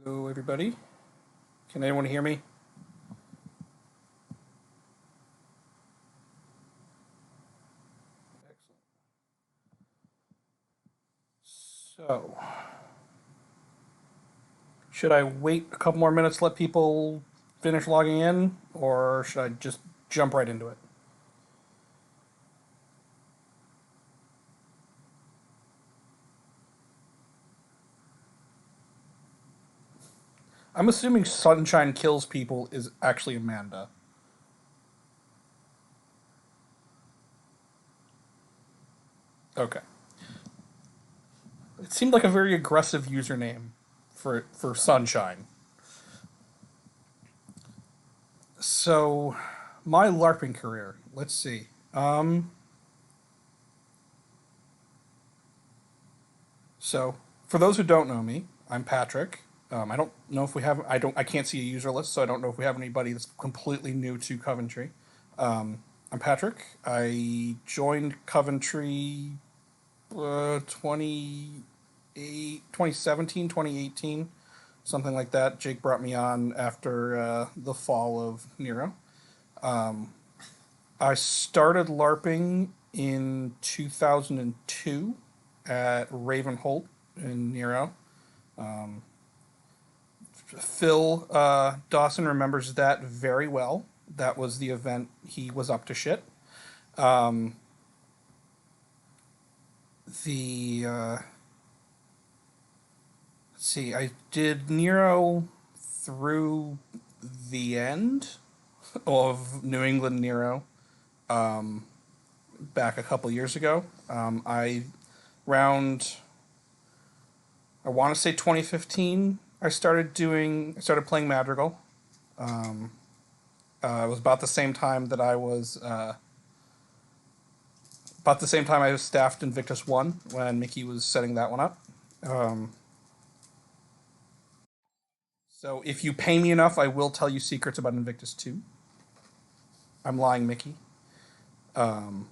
Hello, everybody. Can anyone hear me? Excellent. So, should I wait a couple more minutes, let people finish logging in, or should I just jump right into it? I'm assuming Sunshine Kills People is actually Amanda. Okay. It seemed like a very aggressive username for Sunshine. So, my LARPing career. Let's see. So, for those who don't know me, I'm Patrick. I don't know if we have. I can't see a user list, so I don't know if we have anybody that's completely new to Coventry. I'm Patrick. I joined Coventry 2017, 2018, something like that. Jake brought me on after the fall of Nero. I started LARPing in 2002 at Ravenholt in Nero. Phil Dawson remembers that very well. That was the event he was up to shit. Um, the let's see, I did Nero through the end of New England Nero back a couple years ago. I round I want to say 2015. I started playing Madrigal. It was about the same time that I was about the same time I was staffed Invictus One when Mickey was setting that one up. Um, so if you pay me enough, I will tell you secrets about Invictus Two. I'm lying, Mickey. Um,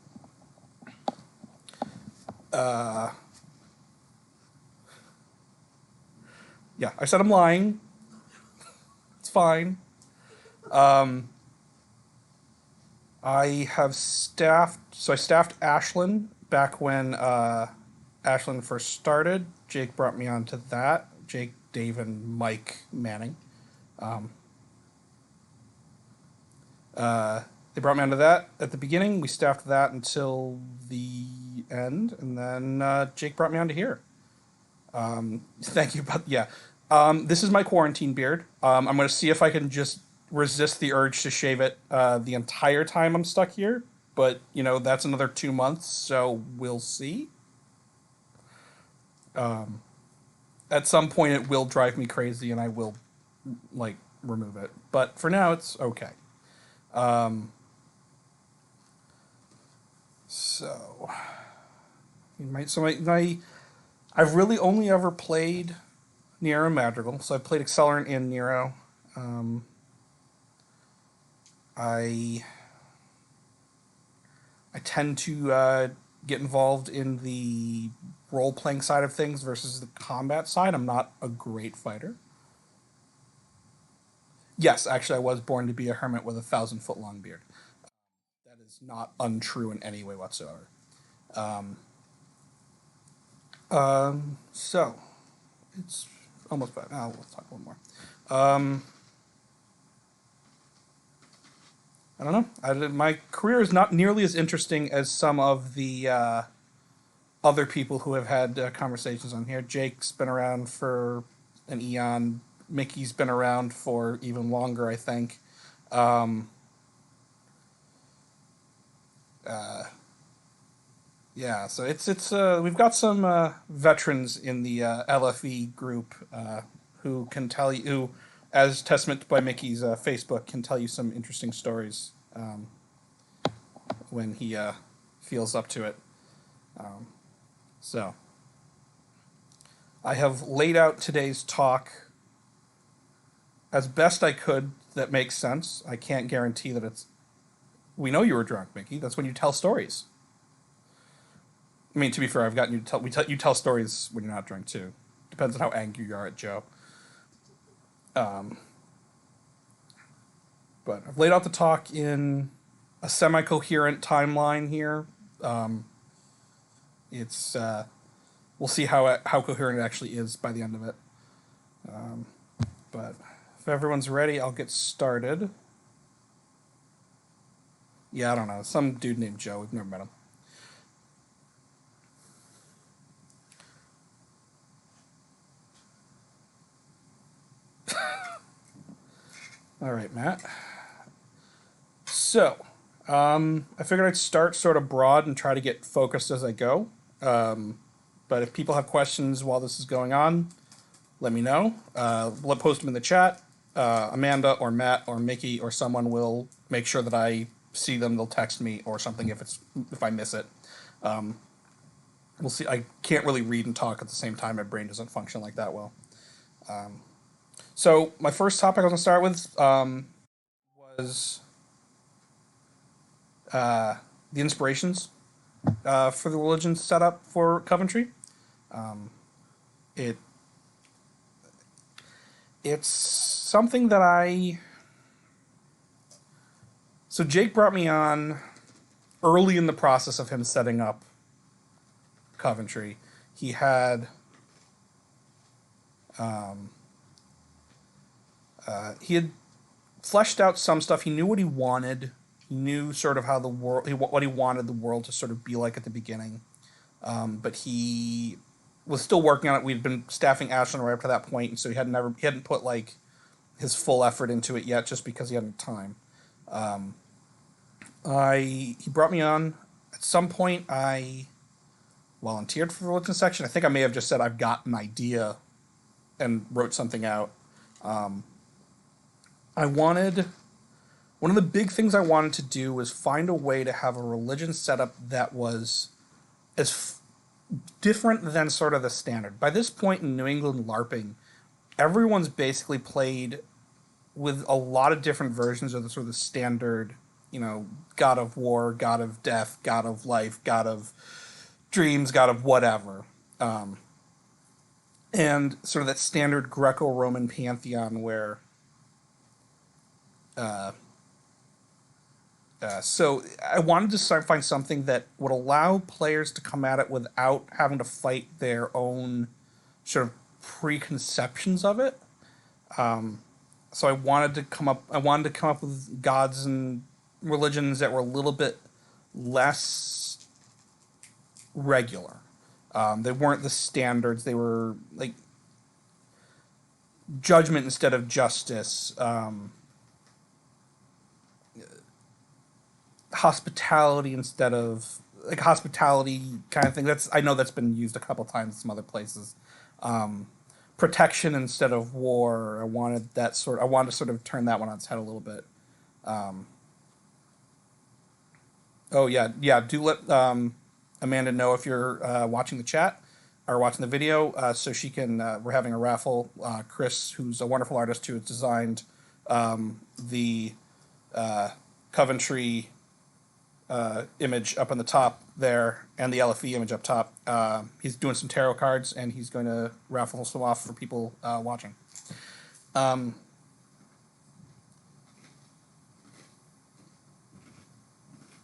uh, yeah, I said I'm lying. It's fine. Um, I have staffed. So I staffed Ashlyn back when Ashlyn first started. Jake brought me on to that. Jake, Dave, and Mike Manning. Um, they brought me onto that at the beginning. We staffed that until the end, and then Jake brought me onto here. Thank you, but yeah, this is my quarantine beard. I'm going to see if I can just resist the urge to shave it the entire time I'm stuck here. But that's another 2 months, so we'll see. At some point, it will drive me crazy, and I will like remove it. But for now, it's okay. Um, so I've really only ever played Nero Madrigal. So I played Accelerant and Nero. Um, I I tend to get involved in the role playing side of things versus the combat side. I'm not a great fighter. Yes, actually, I was born to be a hermit with a 1,000 foot long beard. That is not untrue in any way whatsoever. Um, so it's almost five. Oh, let's talk one more. Um, I don't know. My career is not nearly as interesting as some of the other people who have had conversations on here. Jake's been around for an eon. Mickey's been around for even longer, I think. Um, uh, yeah, so it's we've got some veterans in the LFE group who can tell you who, as testament by Mickey's Facebook, can tell you some interesting stories when he feels up to it. Um, so I have laid out today's talk as best I could that makes sense. I can't guarantee that it's. We know you were drunk, Mickey. That's when you tell stories. I mean, to be fair, I've gotten you to tell. You tell stories when you're not drunk too. Depends on how angry you are at Joe. But I've laid out the talk in a semi-coherent timeline here. It's we'll see how coherent it actually is by the end of it. But if everyone's ready, I'll get started. Yeah, I don't know. Some dude named Joe. We've never met him. All right, Matt. So, I figured I'd start sort of broad and try to get focused as I go. But if people have questions while this is going on, let me know. Post them in the chat. Amanda or Matt or Mickey or someone will make sure that I see them. They'll text me or something if I miss it. We'll see. I can't really read and talk at the same time. My brain doesn't function like that well. So my first topic I was going to start with was the inspirations for the religion setup for Coventry. It's something that So Jake brought me on early in the process of him setting up Coventry. He had fleshed out some stuff. He knew what he wanted. He knew sort of how what he wanted the world to sort of be like at the beginning. But he was still working on it. We'd been staffing Ashland right up to that point, and so he hadn't put like his full effort into it yet, just because he hadn't time. He brought me on. At some point, I volunteered for the religion section. I think I may have just said I've got an idea and wrote something out. One of the big things I wanted to do was find a way to have a religion setup that was as different than sort of the standard. By this point in New England LARPing, everyone's basically played with a lot of different versions of the sort of the standard, god of war, god of death, god of life, god of dreams, god of whatever. And sort of that standard Greco-Roman pantheon where so I wanted to find something that would allow players to come at it without having to fight their own sort of preconceptions of it. So I wanted to come up with gods and religions that were a little bit less regular. They weren't the standards. They were like judgment instead of justice. Hospitality instead of like hospitality kind of thing. I know that's been used a couple times in some other places. Protection instead of war. I wanted to sort of turn that one on its head a little bit. Do let Amanda know if you're watching the chat or watching the video, so she can. We're having a raffle. Chris, who's a wonderful artist who has designed the Coventry image up on the top there and the LFE image up top. He's doing some tarot cards and he's going to raffle some off for people watching.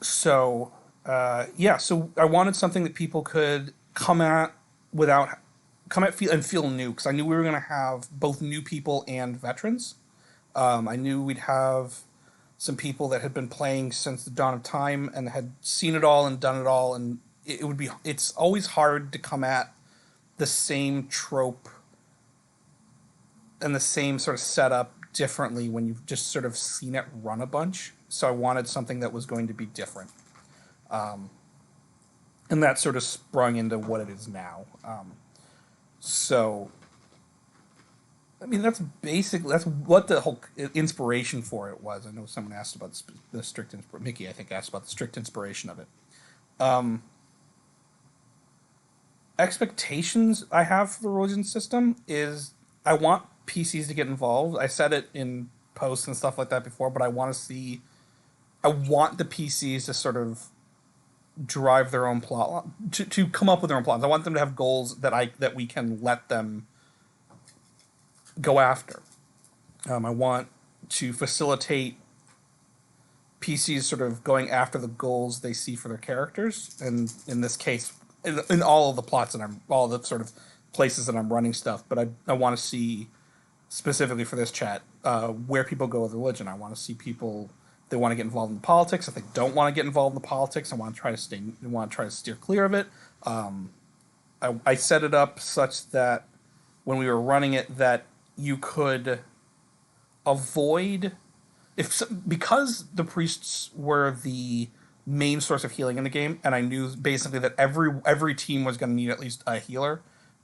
So I wanted something that people could come at feel new, because I knew we were going to have both new people and veterans. I knew we'd have some people that had been playing since the dawn of time and had seen it all and done it all, and it's always hard to come at the same trope and the same sort of setup differently when you've just sort of seen it run a bunch. So I wanted something that was going to be different. And that sort of sprung into what it is now. That's what the whole inspiration for it was. I know someone asked about the strict inspiration. Mickey, I think, asked about the strict inspiration of it. Expectations I have for the religion system is I want PCs to get involved. I said it in posts and stuff like that before, but I want the PCs to sort of drive their own plot, to come up with their own plots. I want them to have goals that we can let them go after. I want to facilitate PCs sort of going after the goals they see for their characters, and in this case, in all of the plots that all the sort of places that I'm running stuff. But I want to see specifically for this chat where people go with religion. I want to see people if they want to get involved in politics. If they don't want to get involved in the politics, I want to try to stay. I want to try to steer clear of it. I set it up such that when we were running it, that you could avoid because the priests were the main source of healing in the game, and I knew basically that every team was going to need at least a healer.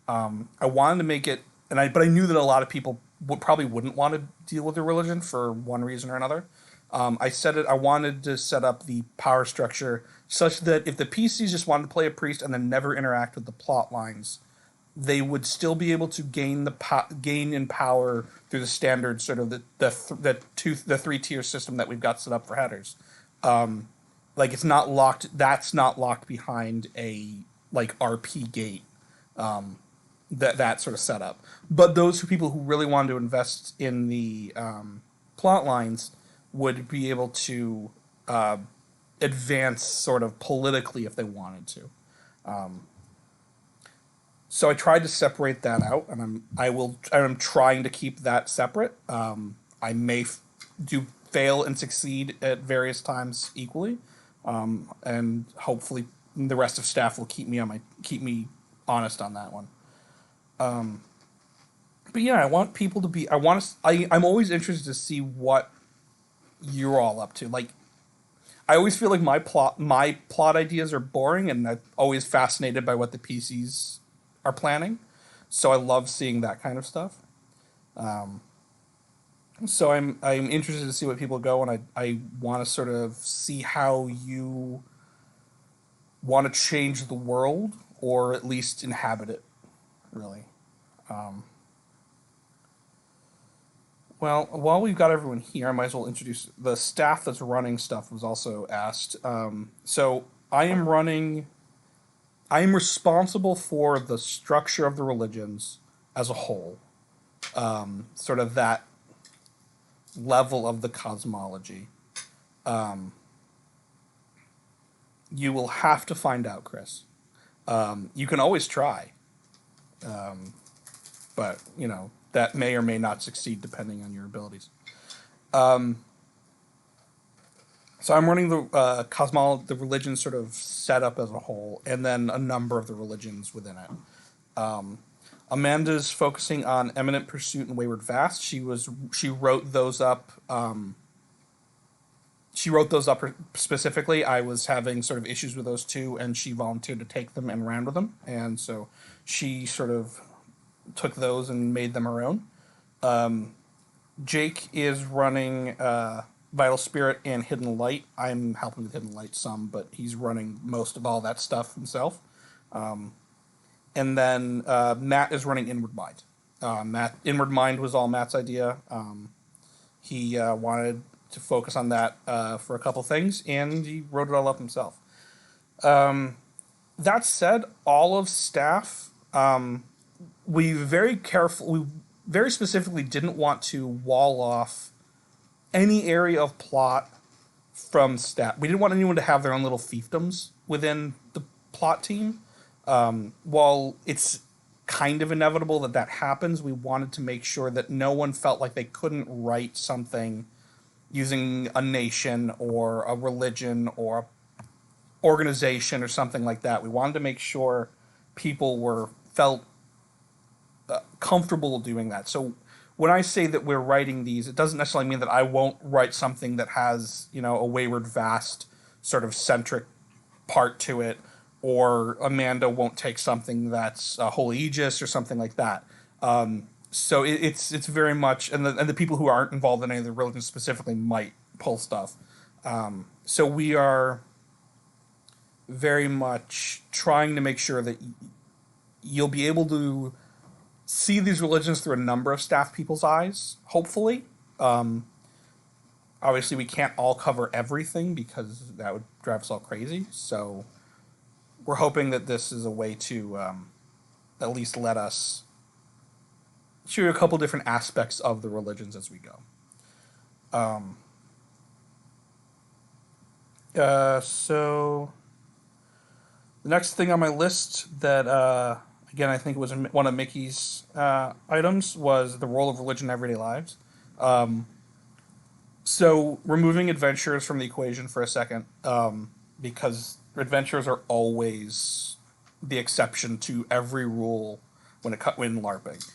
I wanted to make it, but I knew that a lot of people probably wouldn't want to deal with their religion for one reason or another. I wanted to set up the power structure such that if the PCs just wanted to play a priest and then never interact with the plot lines, they would still be able to gain in power through the standard sort of the 3-tier system that we've got set up for headers. Like it's not locked. That's not locked behind a like RP gate. That sort of setup. But those people who really wanted to invest in the plot lines would be able to advance sort of politically if they wanted to. So I tried to separate that out, and I'm trying to keep that separate. I may fail and succeed at various times equally, and hopefully the rest of staff will keep me honest on that one. But yeah, I want people to be. I'm always interested to see what you're all up to. Like, I always feel like my plot ideas are boring, and I'm always fascinated by what the PCs are planning. So I love seeing that kind of stuff. So I'm interested to see what people go, and I want to sort of see how you want to change the world, or at least inhabit it, really. Well, while we've got everyone here, I might as well introduce the staff that's running stuff was also asked. So I am responsible for the structure of the religions as a whole, sort of that level of the cosmology. You will have to find out, Chris. You can always try, but that may or may not succeed depending on your abilities. So I'm running the religion sort of setup as a whole, and then a number of the religions within it. Amanda's focusing on Eminent Pursuit and Wayward Vast. She wrote those up. She wrote those up specifically. I was having sort of issues with those two, and she volunteered to take them and ran with them, and so she sort of took those and made them her own. Jake is running Vital Spirit and Hidden Light. I'm helping with Hidden Light some, but he's running most of all that stuff himself. And then Matt is running Inward Mind. Inward Mind was all Matt's idea. He wanted to focus on that for a couple things, and he wrote it all up himself. That said, all of staff, we very specifically didn't want to wall off any area of plot from staff. We didn't want anyone to have their own little fiefdoms within the plot team. While it's kind of inevitable that happens, we wanted to make sure that no one felt like they couldn't write something using a nation or a religion or organization or something like that. We wanted to make sure people felt comfortable doing that. So when I say that we're writing these, it doesn't necessarily mean that I won't write something that has, a Wayward Vast sort of centric part to it, or Amanda won't take something that's Holy Aegis or something like that. So it's very much, and the people who aren't involved in any of the religions specifically might pull stuff. So we are very much trying to make sure that you'll be able to see these religions through a number of staff people's eyes, hopefully. Obviously, we can't all cover everything because that would drive us all crazy. So we're hoping that this is a way to at least let us show you a couple different aspects of the religions as we go. So the next thing on my list that, again, I think was one of Mickey's items was the role of religion in everyday lives. So removing adventurers from the equation for a second, because adventurers are always the exception to every rule when LARPing.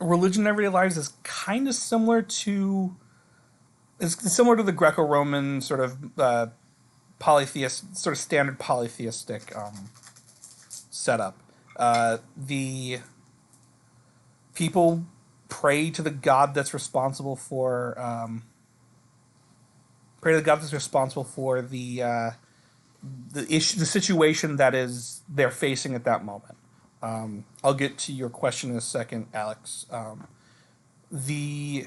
Religion in everyday lives is kind of similar to the Greco-Roman sort of sort of standard polytheistic setup. The people pray to the god that's responsible for the situation that is they're facing at that moment. I'll get to your question in a second, Alex. The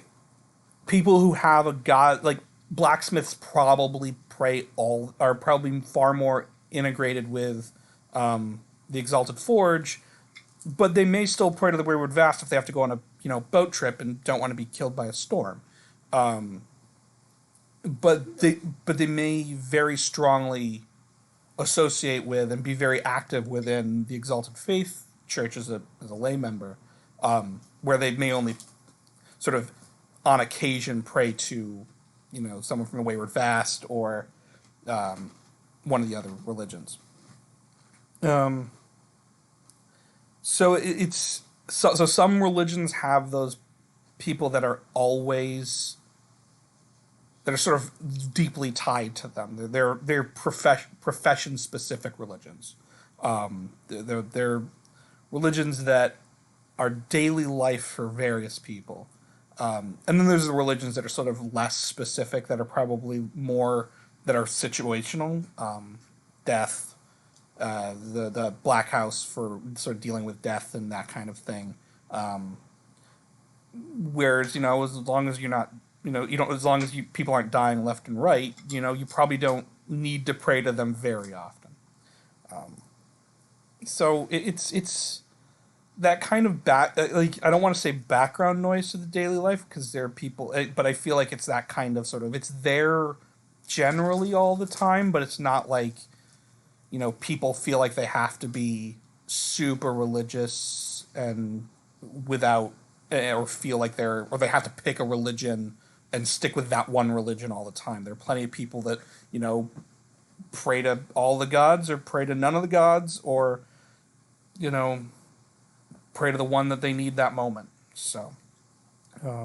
people who have a god, like blacksmiths, probably are probably far more integrated with the Exalted Forge, but they may still pray to the Wayward Vast if they have to go on a boat trip and don't want to be killed by a storm. But they may very strongly associate with and be very active within the Exalted Faith Church as a lay member, where they may only sort of on occasion pray to someone from the Wayward Vast or one of the other religions. So some religions have those people that are sort of deeply tied to them. They're profession specific religions. They're religions that are daily life for various people. And then there's the religions that are sort of less specific, that are probably more that are situational. Death, the Black House for sort of dealing with death and that kind of thing. Whereas as long as you're not, as long as people aren't dying left and right, you probably don't need to pray to them very often. So it's that kind of I don't want to say background noise to the daily life, because there are people, but I feel like it's that kind of sort of, it's there generally all the time, but it's not like, people feel like they have to be super religious and without, or feel like or they have to pick a religion and stick with that one religion all the time. There are plenty of people that, pray to all the gods or pray to none of the gods, or, pray to the one that they need that moment. So,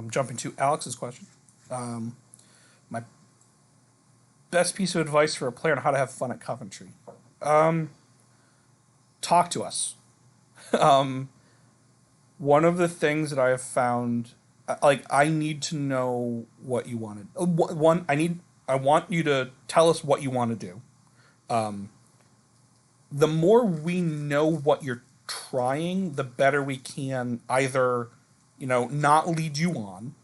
jumping to Alex's question. My best piece of advice for a player on how to have fun at Coventry. Talk to us. One of the things that I have found, I need to know what you wanted. I want you to tell us what you want to do. The more we know what you're trying, the better we can either, not lead you on.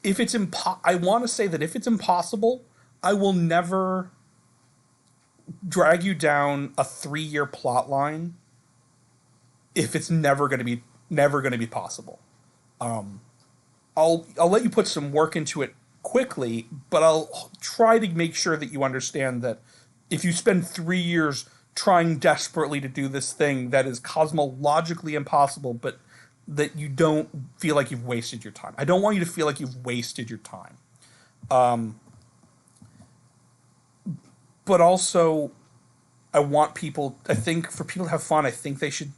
If it's I want to say that if it's impossible, I will never drag you down a 3-year plot line if it's never going to be possible. I'll let you put some work into it quickly, but I'll try to make sure that you understand that if you spend 3 years trying desperately to do this thing that is cosmologically impossible, but that you don't feel like you've wasted your time. I don't want you to feel like you've wasted your time. But also, I think for people to have fun, I think they should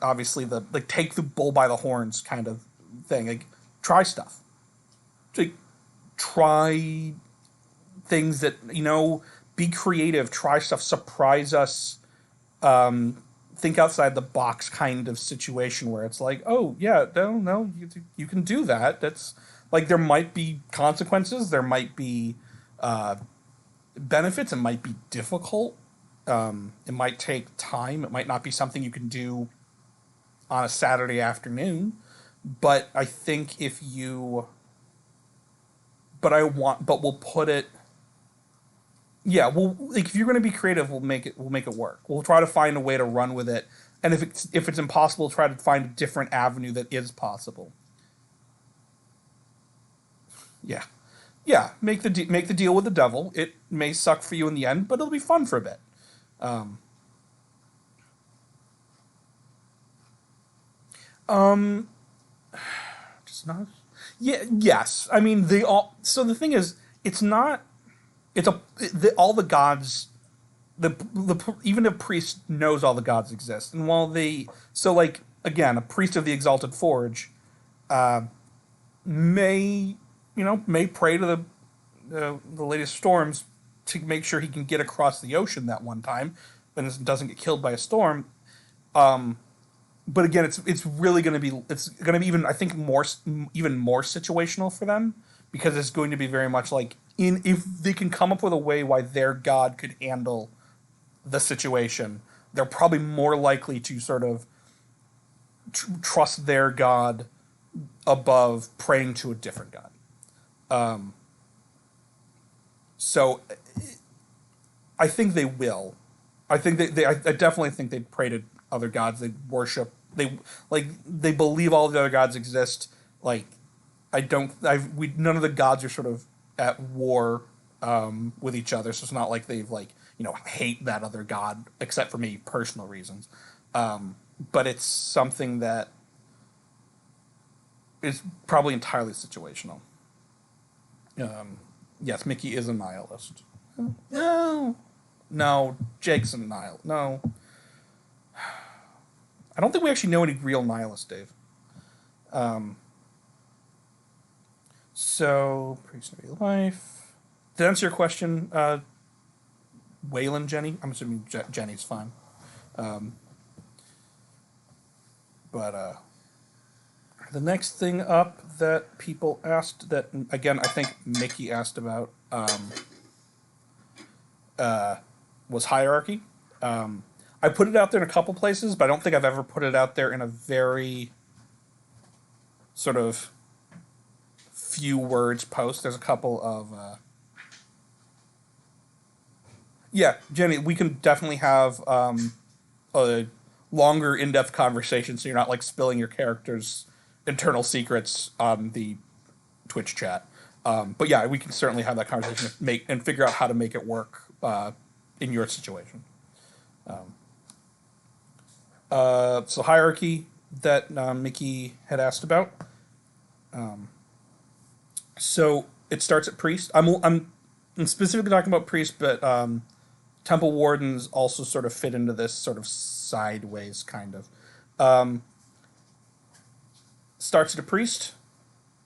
obviously take the bull by the horns kind of thing. Like, try stuff. Try things that, be creative, try stuff, surprise us, think outside the box kind of situation where it's like, oh yeah, no, you can do that. That's like, there might be consequences, there might be benefits, it might be difficult, it might take time, it might not be something you can do on a Saturday afternoon, but I think we'll put it Yeah, well, like if you're going to be creative, we'll make it work. We'll try to find a way to run with it, and if it's impossible, try to find a different avenue that is possible. Yeah, yeah. Make the deal with the devil. It may suck for you in the end, but it'll be fun for a bit. Um, um, just not. Yeah. Yes. I mean, they all. So the thing is, it's not. All the gods even a priest knows all the gods exist, and while they like again, a priest of the Exalted Forge uh, may may pray to the latest storms to make sure he can get across the ocean that one time, and doesn't get killed by a storm. Um, but again, it's really going to be even I think even more situational for them because it's going to be very much like in if they can come up with a way why their god could handle the situation, they're probably more likely to sort of trust their god above praying to a different god. Um, so I think they will. I think I definitely think they'd pray to other gods. They worship. They believe all the other gods exist. Like I don't. None of the gods are sort of at war with each other. So it's not like they've hate that other god except for maybe personal reasons. But it's something that is probably entirely situational. Yes, Mickey is a nihilist. No, no, Jake's a nihilist. No, I don't think we actually know any real nihilists, Dave. Um, so, Priest of Life. To answer your question, Waylon, Jenny. I'm assuming Jenny's fine. Um, but the next thing up that people asked, that again I think Mickey asked about, was hierarchy. I put it out there in a couple places, but I don't think I've ever put it out there in a very sort of few words post. There's a couple of yeah, Jenny, we can definitely have a longer, in-depth conversation, so you're not like spilling your character's internal secrets on the Twitch chat. But yeah, we can certainly have that conversation and figure out how to make it work in your situation. So hierarchy that Mickey had asked about. So it starts at priest. I'm specifically talking about priest, but temple wardens also sort of fit into this sort of sideways kind of. Starts at a priest.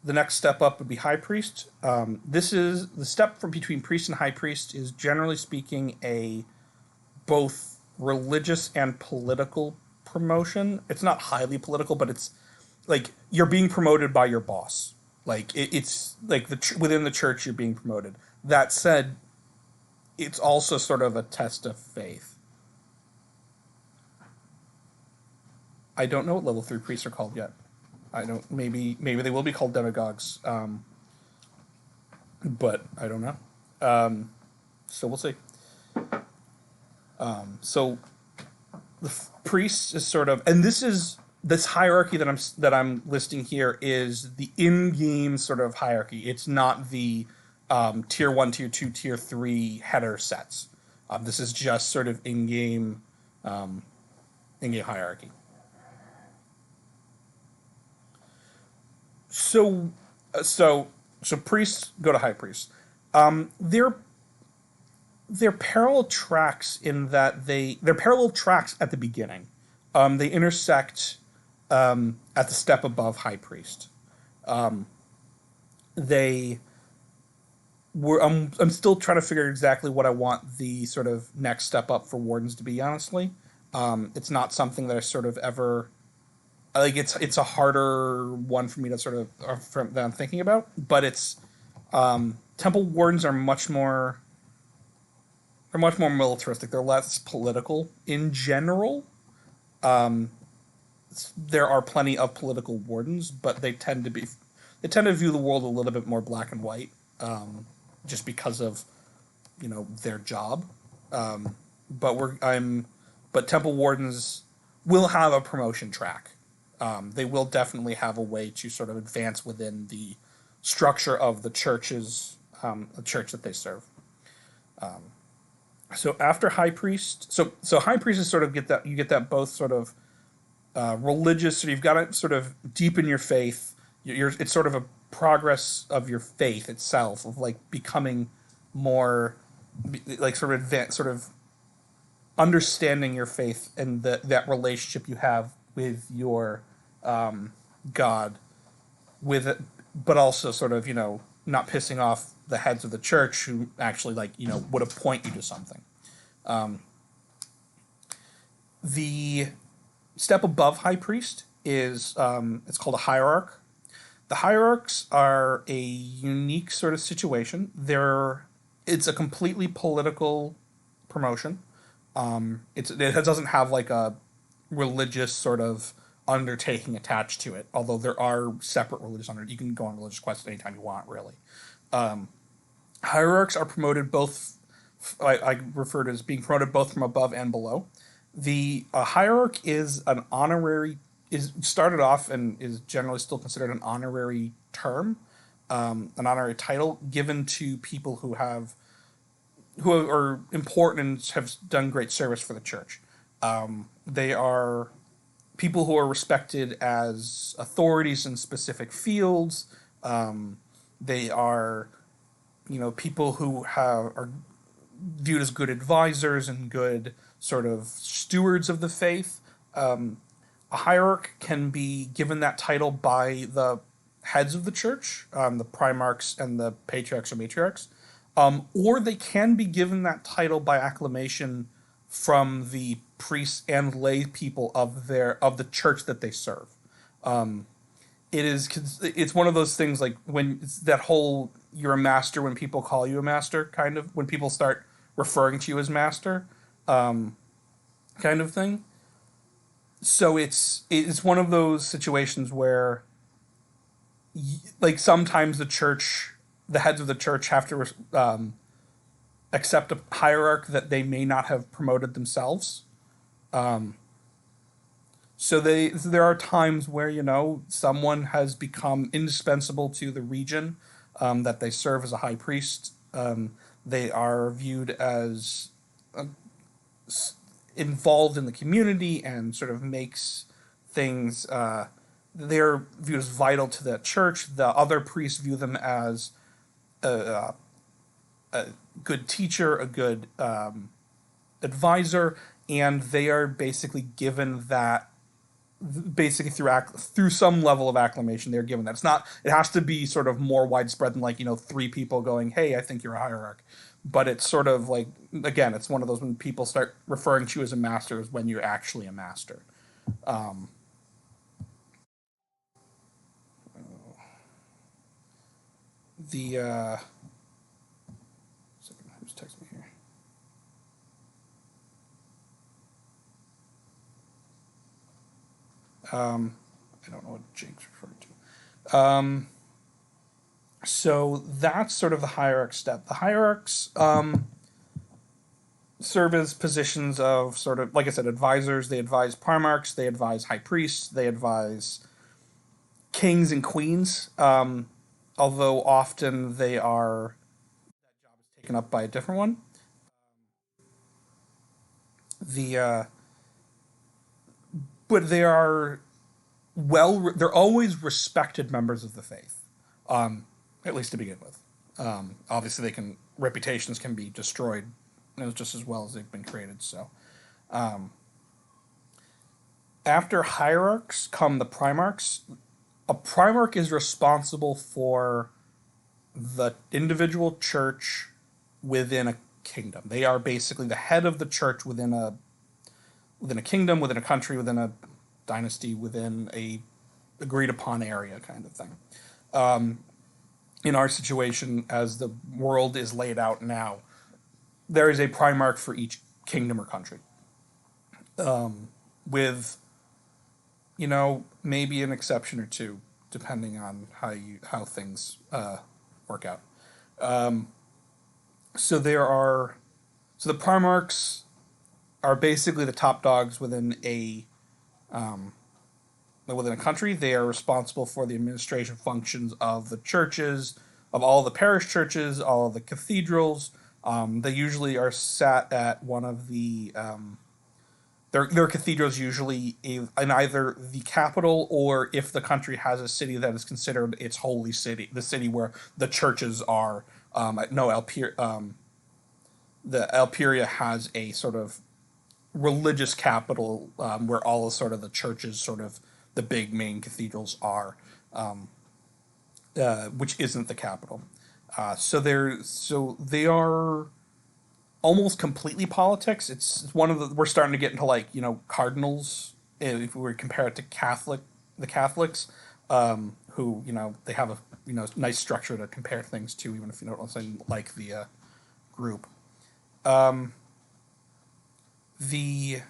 The next step up would be high priest. This is the step from between priest and high priest is generally speaking a both religious and political promotion. It's not highly political, but it's like you're being promoted by your boss. Like it's like within the church you're being promoted. That said, it's also sort of a test of faith. I don't know what level 3 priests are called yet. I don't. Maybe they will be called demagogues, but I don't know. So we'll see. So the priest is sort of, and this hierarchy that I'm listing here is the in-game sort of hierarchy. It's not the tier 1, tier 2, tier 3 header sets. This is just sort of in-game hierarchy. So priests go to high priests. They're parallel tracks in that they're parallel tracks at the beginning. They intersect at the step above high priest. They were. I'm still trying to figure exactly what I want the sort of next step up for wardens to be. Honestly, it's not something that I sort of ever. Like it's a harder one for me to sort of that I'm thinking about, but it's temple wardens are much more. They're much more militaristic. They're less political in general. There are plenty of political wardens, but they tend to view the world a little bit more black and white, just because of their job. But but temple wardens will have a promotion track. They will definitely have a way to sort of advance within the structure of the the church that they serve. So after high priest, so high priest is sort of you get that both sort of religious. So you've got to sort of deepen your faith. It's sort of a progress of your faith itself, of like becoming more like sort of advanced, sort of understanding your faith and that relationship you have with your God, with it, but also sort of not pissing off the heads of the church who actually would appoint you to something. The step above high priest is it's called a hierarch. The hierarchs are a unique sort of situation. It's a completely political promotion. It doesn't have like a religious sort of undertaking attached to it, although there are separate religious you can go on religious quests anytime you want, really. Hierarchs are promoted both, I refer to as being promoted both from above and below. The hierarch is started off and is generally still considered an honorary term, an honorary title given to people who are important and have done great service for the church. They are people who are respected as authorities in specific fields. They are, people who are viewed as good advisors and good sort of stewards of the faith. A hierarch can be given that title by the heads of the church, the primarchs and the patriarchs or matriarchs, or they can be given that title by acclamation from the priests and lay people of the church that they serve. It's one of those things like when it's that whole you're a master when people call you a master, kind of when people start referring to you as master, kind of thing. So it's one of those situations where like sometimes the heads of the church have to accept a hierarch that they may not have promoted themselves. So there are times where someone has become indispensable to the region that they serve as a high priest. They are viewed as involved in the community and sort of makes things. They're viewed as vital to the church. The other priests view them as a good teacher, a good advisor, and they are basically given that. Basically, through some level of acclamation, they're given that. It has to be sort of more widespread than 3 people going, "Hey, I think you're a hierarch." But it's sort of like, again, it's one of those when people start referring to you as a master is when you're actually a master. The second, who's texting me here? I don't know what Jake's referring to. So that's sort of the hierarch step. The hierarchs serve as positions of sort of, like I said, advisors. They advise primarchs. They advise high priests. They advise kings and queens. Although often that job is taken up by a different one. But they're always respected members of the faith, at least to begin with. Obviously, reputations can be destroyed just as well as they've been created. So, after hierarchs come the primarchs. A primarch is responsible for the individual church within a kingdom. They are basically the head of the church within a kingdom, within a country, within a dynasty, within a agreed upon area kind of thing. In our situation, as the world is laid out now, there is a primarch for each kingdom or country. With maybe an exception or two, depending on how things work out. So there are so the Primarchs are basically the top dogs within a country. They are responsible for the administration functions of the churches, of all the parish churches, all of the cathedrals. They usually are sat at one of the their cathedrals usually in either the capital, or if the country has a city that is considered its holy city, the city where the churches are. No, the Alperia has a sort of religious capital, where all of sort of the churches, sort of the big main cathedrals are, which isn't the capital. So they are almost completely politics. It's one of the we're starting to get into, like, cardinals, if we compare it to the Catholics, who, they have a nice structure to compare things to, even if you don't necessarily like the group. The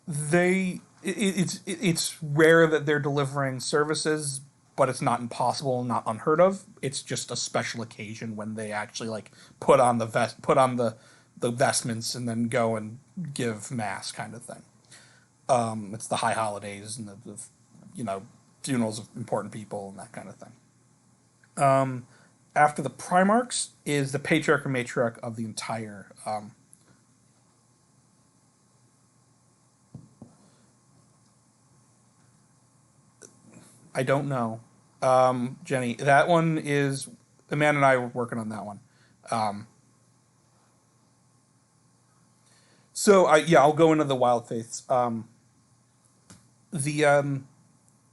they it's rare that they're delivering services, but it's not impossible, not unheard of. It's just a special occasion when they actually, like, put on the vestments and then go and give mass, kind of thing. It's the high holidays and the funerals of important people and that kind of thing. After the Primarchs is the Patriarch or Matriarch of the entire. I don't know, Jenny. That one is Amanda and I were working on that one. Um, I'll go into the wild faiths. The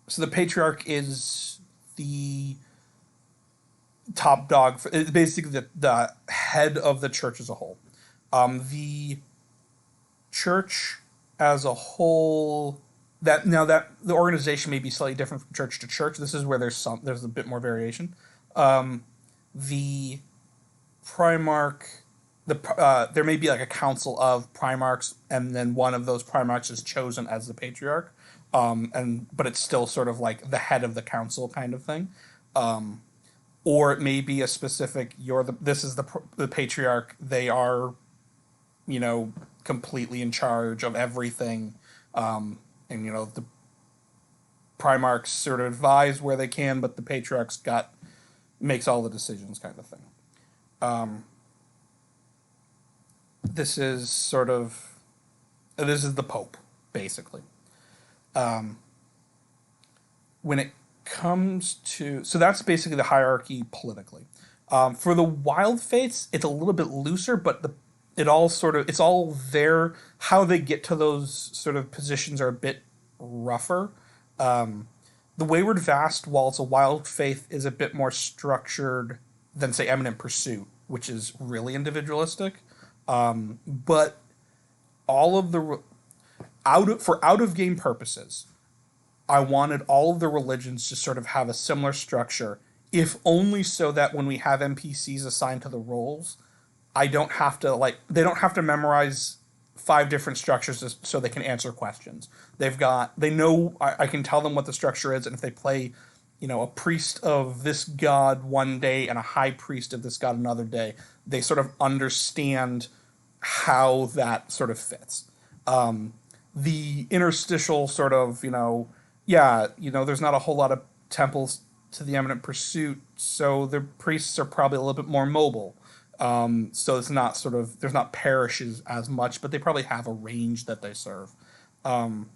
So the Patriarch is the top dog for basically the head of the church as a whole. The church as a whole, that the organization may be slightly different from church to church. This is where there's a bit more variation. The Primarch, there may be like a council of Primarchs, and then one of those Primarchs is chosen as the Patriarch. But it's still sort of like the head of the council, kind of thing. Or it may be a specific, this is the Patriarch. They are, completely in charge of everything. And the Primarchs sort of advise where they can, but the Patriarch's makes all the decisions, kind of thing. Um, this is sort of this is the Pope, basically. Um, when it comes to so that's basically the hierarchy politically. For the wild faiths, it's a little bit looser, but it's all there. How they get to those sort of positions are a bit rougher. Um, the Wayward Vast, while it's a wild faith, is a bit more structured than, say, Eminent Pursuit, which is really individualistic. But all of the out of game purposes, I wanted all of the religions to sort of have a similar structure, if only so that when we have NPCs assigned to the roles, they don't have to memorize five different structures so they can answer questions. They know, I can tell them what the structure is, and if they play, a priest of this god one day and a high priest of this god another day, they sort of understand how that sort of fits. The interstitial sort of, there's not a whole lot of temples to the Eminent Pursuit, so the priests are probably a little bit more mobile. So it's not there's not parishes as much, but they probably have a range that they serve. Um,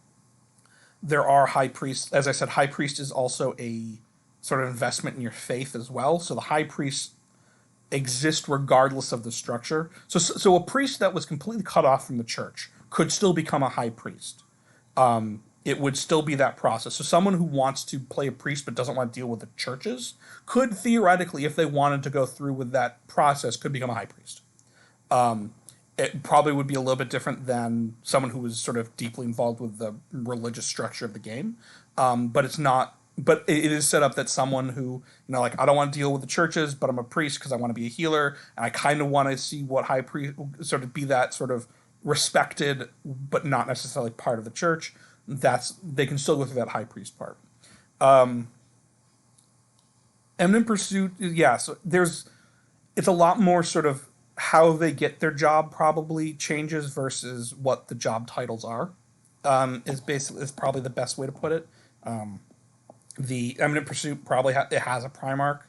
there are high priests. As I said, high priest is also a sort of investment in your faith as well. So the high priests exist regardless of the structure. So a priest that was completely cut off from the church could still become a high priest. It would still be that process. So someone who wants to play a priest but doesn't want to deal with the churches could theoretically, if they wanted to go through with that process, could become a high priest. It probably would be a little bit different than someone who was sort of deeply involved with the religious structure of the game. But it's not. But it is set up that someone who, like, I don't want to deal with the churches, but I'm a priest because I want to be a healer, and I kind of want to see what high priest sort of be, that sort of respected, but not necessarily part of the church. They can still go through that high priest part. Um, Eminent Pursuit, yeah. So it's a lot more sort of how they get their job probably changes versus what the job titles are. Is probably the best way to put it. The Eminent Pursuit probably it has a Primarch.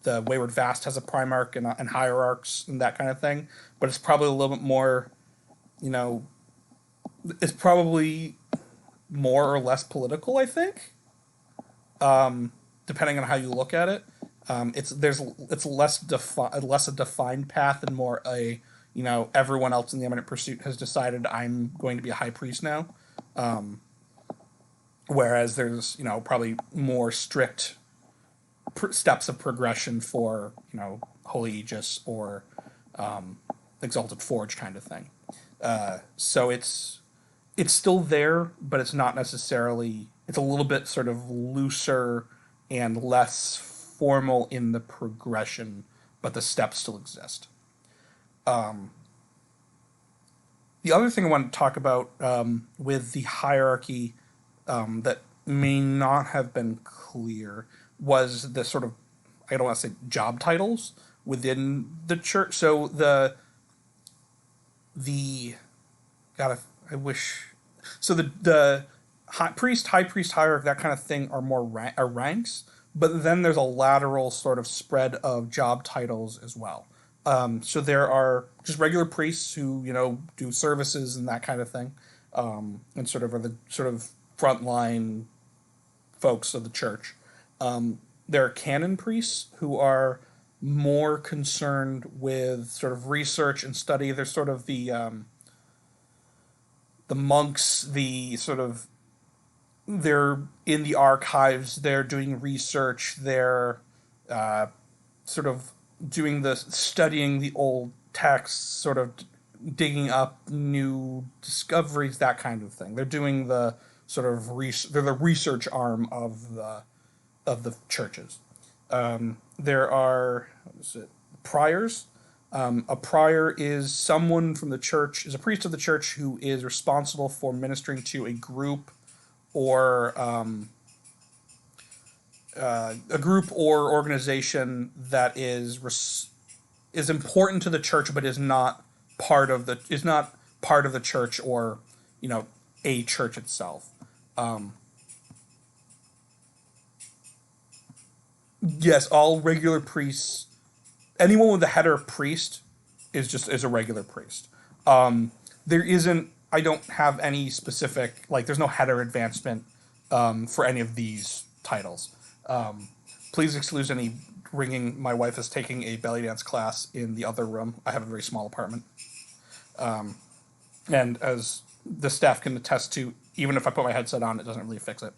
The Wayward Vast has a Primarch and hierarchs and that kind of thing, but it's probably a little bit more, you know, it's probably more or less political, I think, depending on how you look at it. It's less a defined path and more a, everyone else in the Eminent Pursuit has decided I'm going to be a high priest now. Whereas there's probably more strict steps of progression for Holy Aegis or Exalted Forge kind of thing. So it's still there, but it's not necessarily. It's a little bit sort of looser and less formal in the progression, but the steps still exist. The other thing I want to talk about with the hierarchy that may not have been clear was the sort of, I don't want to say job titles within the church. So God, I wish. So the high priest, hierarch, that kind of thing are more ranks, but then there's a lateral sort of spread of job titles as well. So there are just regular priests who do services and that kind of thing, and sort of are the sort of frontline folks of the church. There are canon priests who are more concerned with sort of research and study. They're sort of the monks, they're in the archives, they're doing research, they're sort of studying the old texts, sort of digging up new discoveries, that kind of thing. They're doing the sort of they're the research arm of the churches. There are priors. A prior is someone from the church, is a priest of the church who is responsible for ministering to a group or organization that is important to the church, but is not part of the church or a church itself. Yes, all regular priests. Anyone with the header priest is a regular priest. There isn't. I don't have any specific there's no header advancement for any of these titles. Please excuse any ringing. My wife is taking a belly dance class in the other room. I have a very small apartment, and as the staff can attest to, even if I put my headset on, it doesn't really fix it.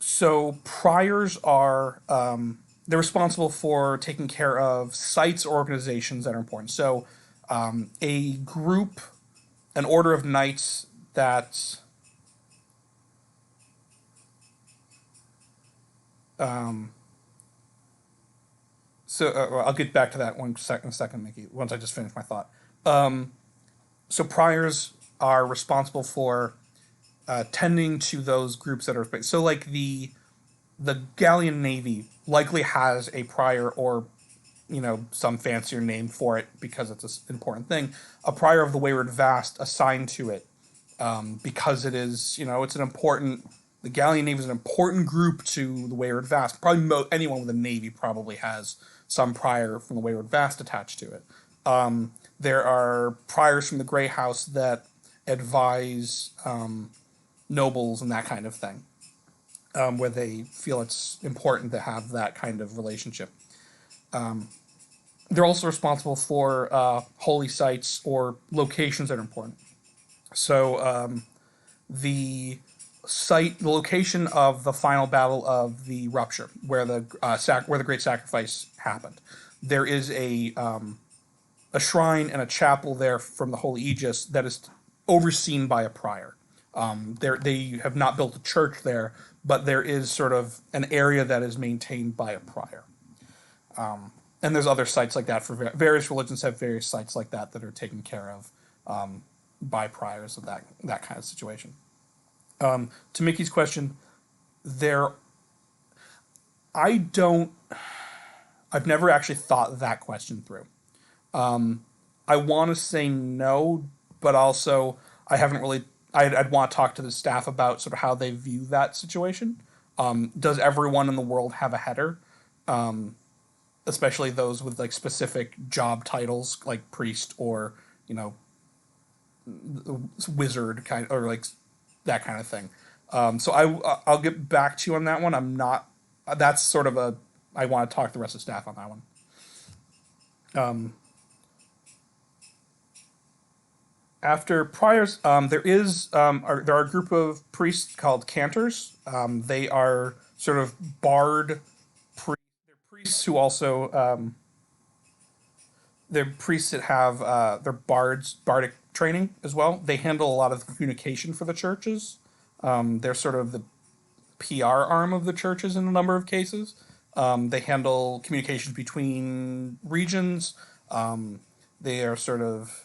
So priors are they're responsible for taking care of sites or organizations that are important. So a group, an order of knights that I'll get back to that in a second, Mickey, once I just finish my thought. So priors are responsible for tending to those groups that are so the Galleon Navy likely has a prior or some fancier name for it because it's an important thing. A prior of the Wayward Vast assigned to it because it is it's an important. The Galleon Navy is an important group to the Wayward Vast. Probably anyone with a navy probably has some prior from the Wayward Vast attached to it. There are priors from the Grey House that advise nobles and that kind of thing, where they feel it's important to have that kind of relationship. They're also responsible for holy sites or locations that are important. So the location of the final battle of the Rupture, where the Great Sacrifice happened, there is a shrine and a chapel there from the Holy Aegis that is overseen by a prior. They have not built a church there, but there is sort of an area that is maintained by a prior. And there's other sites like that for various religions have various sites like that that are taken care of by priors of that kind of situation. To Mickey's question, there I don't. I've never actually thought that question through. I want to say no, but also I haven't really. I'd want to talk to the staff about sort of how they view that situation. Does everyone in the world have a header? Especially those with like specific job titles, like priest or you know wizard kind or like that kind of thing. So I'll get back to you on that one. I'm not. That's sort of a. I want to talk to the rest of the staff on that one. After priors, there are a group of priests called cantors. They are sort of they're priests who also they're priests that have they're bardic training as well. They handle a lot of the communication for the churches. They're sort of the PR arm of the churches in a number of cases. They handle communications between regions. They are sort of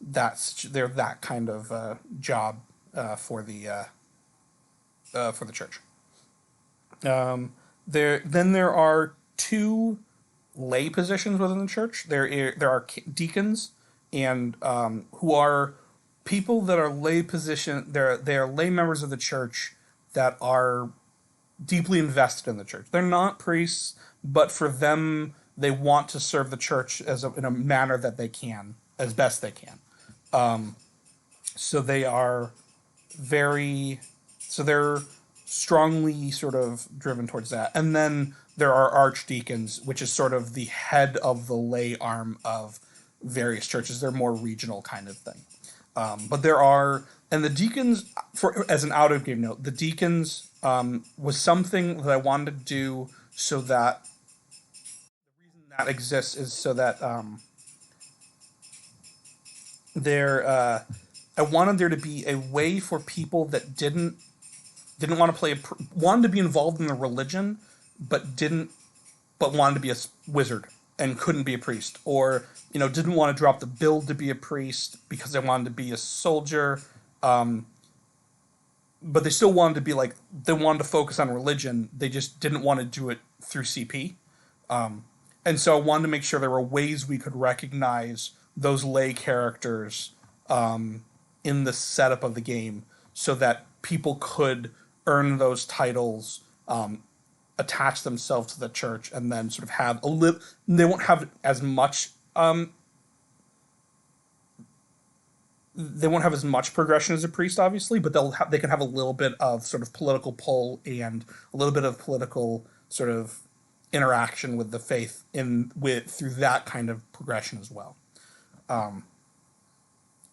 they're that kind of job for the church. There are two lay positions within the church. There are deacons, and who are people that are lay position. They are lay members of the church that are deeply invested in the church. They're not priests, but for them, they want to serve the church in a manner that they can, as best they can. So they are they're strongly sort of driven towards that. And then there are archdeacons, which is sort of the head of the lay arm of various churches. They're more regional kind of thing. But there are, and the deacons, as an out of game note, the deacons was something that I wanted to do so that the reason that exists is so that I wanted there to be a way for people that didn't want to wanted to be involved in the religion, but wanted to be a wizard and couldn't be a priest, or didn't want to drop the build to be a priest because they wanted to be a soldier, but they still wanted to be they wanted to focus on religion. They just didn't want to do it through CP, and so I wanted to make sure there were ways we could recognize those lay characters in the setup of the game, so that people could earn those titles, attach themselves to the church, and then sort of have they won't have as much. They won't have as much progression as a priest, obviously, but they can have a little bit of sort of political pull and a little bit of political sort of interaction with the faith through that kind of progression as well.